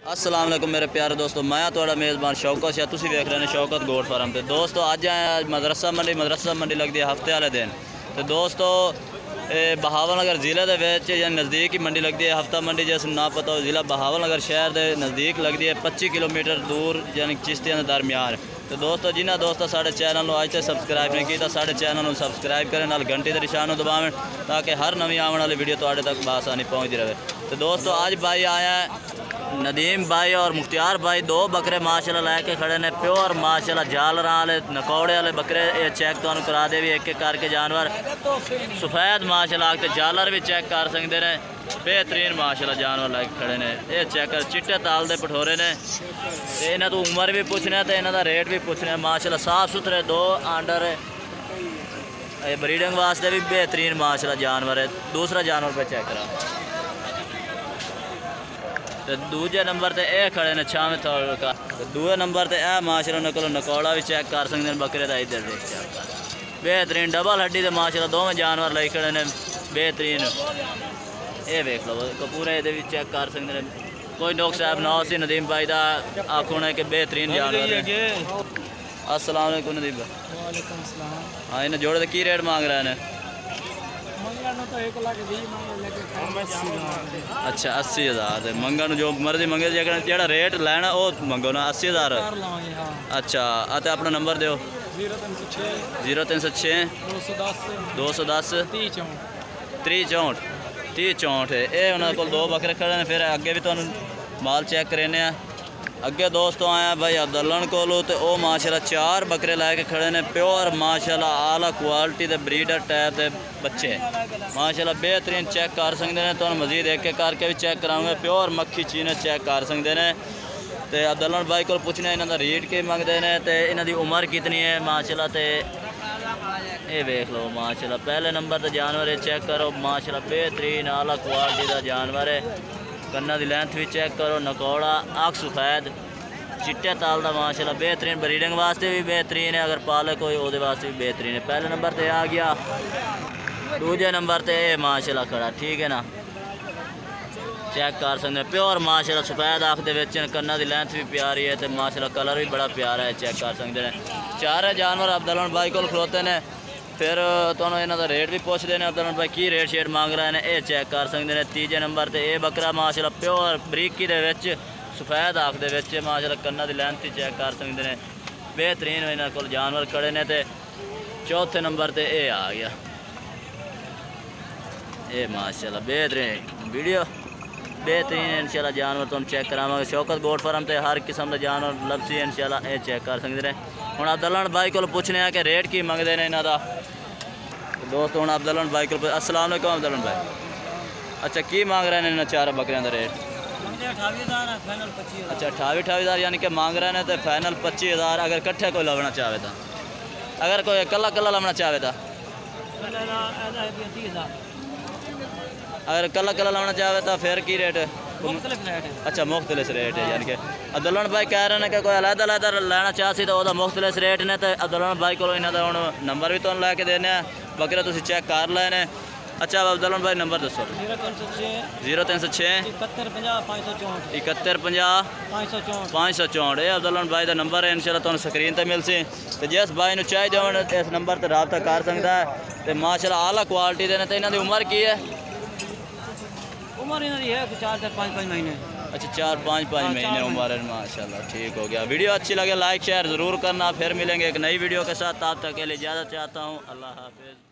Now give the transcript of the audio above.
अस्सलाम वालेकुम मेरे प्यारे दोस्तों, मैं थोड़ा मेज़बान शौकत से तुम वेख रहे हैं शौकत गोट फार्म से। दोस्तों अज आए मदरसा मंडी लगती है हफ्ते वाले दिन। तो दोस्तों बहावलनगर ज़िले के या नज़दीक ही मंडी लगती है। हफ्ता मंडी जैसे ना पता हो, ज़िला बहावलनगर शहर के नज़दीक लगती है, 25 किलोमीटर दूर यानी चिश्तियां के दरमियान। तो दोस्तों जिन्हें दोस्तों साढ़े चैनल को अज तक सबसक्राइब नहीं किया, साढ़े चैनल को सबसक्राइब करें, नाल घंटी के निशान दबावें ताकि हर नवी आने वाली वीडियो तुहाडे तक बआसानी पहुँचती रहे। तो दोस्तों अज भाई आया नदीम भाई और मुख्तियार भाई, दो बकरे माशाल्लाह लैके खड़े ने प्योर माशाल्लाह झालरां वाले नकौड़े वाले बकरे। ये चेक तो करा दे भी एक एक करके जानवर सफेद माशाल्लाह ते झालर भी चेक कर सकते हैं। बेहतरीन माशाल्लाह जानवर लैके खड़े ने। ये चेक कर चिट्टे ताल दे पठोरे ने। इन्हां तो उम्र भी पूछना तो इन्हां दा रेट भी पूछना। माशाल्लाह साफ सुथरे दो आंडर ब्रीडिंग वास्ते भी बेहतरीन माशाल्लाह जानवर है। दूसरा जानवर पे चेक करा। तो दूजे नंबर ते ए खड़े ने छावे थोड़ा का। तो दूए नंबर ते ए माशाल्लाह नकलो नकौड़ा भी चेक कर सकते हैं बकरे का। इधर देख चेक कर बेहतरीन डबल हड्डी ते माशाल्लाह दोवें जानवर लाई खड़े ने बेहतरीन। ये देख लो पूरे ये चेक कर सकते हैं, कोई नुक्स साहब ना सी। नदीम भाई का आखना है कि बेहतरीन जानवर है। अस्सलाम वालेकुम नदीम भाई। हाँ इन्हें जोड़े की रेट मांग रहे हैं? अच्छा 80,000 मंगन जो मर्जी मंगे जो रेट लैना वो मंगो ना 80,000। अच्छा तो अपना नंबर दो। 0306 210 3064 ये उन्होंने को दो बकरे खड़े ने। फिर अगे भी तुम माल चेक करें। अगे दोस्तों आया भाई अब्दुल्लन कोलू तो वह माशाल्लाह 4 बकरे लैके खड़े ने प्योर माशाल्लाह आला क्वालिटी के ब्रीडर टाइप के बच्चे माशाल्लाह बेहतरीन चेक कर सकते हैं। तो मजीद एक एक करके भी चेक कराऊंगे। प्योर मक्खी चीने चेक कर सकते हैं। तो अब्दुल्लन भाई को पूछना इन्हों का रेट के मंगते हैं तो इन्हों की उम्र कितनी है माशाल्लाह। तो ये देख लो माशाल्लाह पहले नंबर तो जानवर है चेक करो माशाल्लाह बेहतरीन आला क्वालिटी का जानवर है। कन्ना की लेंथ भी चेक करो, नकौड़ा अख सफेद चिट्टे ताल का माशाल्लाह बेहतरीन। ब्रीडिंग वास्ते भी बेहतरीन है, अगर पाले कोई वो वास्ते भी बेहतरीन है। पहले नंबर पर आ गया, दूजे नंबर पर ये माशाल्लाह खड़ा ठीक है ना। चेक कर सकते हैं प्योर माशाल्लाह सफेद अख के कन्ना की लेंथ भी प्यारी है तो माशाल्लाह कलर भी बड़ा प्यारा है। चेक कर सकते हैं चारे जानवर अब्दुल्लन भाई को खलोते हैं। फिर तो इन्हों का रेट भी पूछते हैं अब्दुल्लन भाई की रेट शेट मांग रहे हैं। ये चेक कर सकते हैं। तीजे नंबर पर यह बकरा माशाल्लाह प्योर बरीकी के सफेद अख के माशाल्लाह कन्ना की लेंथ ही चेक कर सकते हैं बेहतरीन इन्होंने को जानवर खड़े ने। तो चौथे नंबर पर यह आ गया ये माशाल्लाह बेहतरीन वीडियो बेहतरीन इंशाल्लाह जानवर तुम चेक करावे। शौकत गोट फार्म से हर किस्म के जानवर लभसी इंशाल्लाह ये चेक कर सकते हैं। हम अब्दुल्लन भाई को पूछने हैं कि रेट की मंगते हैं इन्हों का। दोस्तों हम अब्दुल्लन भाई को अस्सलाम वालेकुम अब्दुल्लन भाई। अच्छा की मांग रहे हैं इन 4 बकरियों का रेट? अच्छा 28,000 यानी कि मांग रहे हैं तो फाइनल 25,000। अगर कट्ठे कोई लवना चाहे तो, अगर कोई कला कला लवना चाहे तो, अगर कला कला लाना चाहे तो फिर की रेट? अच्छा मुख्तलिफ रेट है यानी कि अब्दुल्लन भाई कह रहे हैं कि कोई अलग अलग लेना चाहती तो वह मुख्तलिफ रेट ने। तो अब्दुल्लन भाई को इन्हों का हम नंबर भी तुम लैके देने बकरे तुम चेक कर लेने। अच्छा अब्दुल्लन भाई नंबर दसो। 0306 71 50 564 ये अब्दुल्लन भाई का नंबर है। इंशाल्लाह तुम स्क्रीन पर मिल सी। तो जिस भाई को चाहिए हो इस नंबर पर रब्ता कर सकता है। तो माशाल्लाह आला क्वालिटी देने। तो इन्हों की उम्र की है? उम्र इन्होंने है 4 से 5 महीने। अच्छा 4-5 महीने उम्र है माशाल्लाह। ठीक हो गया। वीडियो अच्छी लगे लाइक शेयर ज़रूर करना। फिर मिलेंगे एक नई वीडियो के साथ। तब तक के लिए इजाज़त चाहता हूँ। अल्लाह हाफिज़।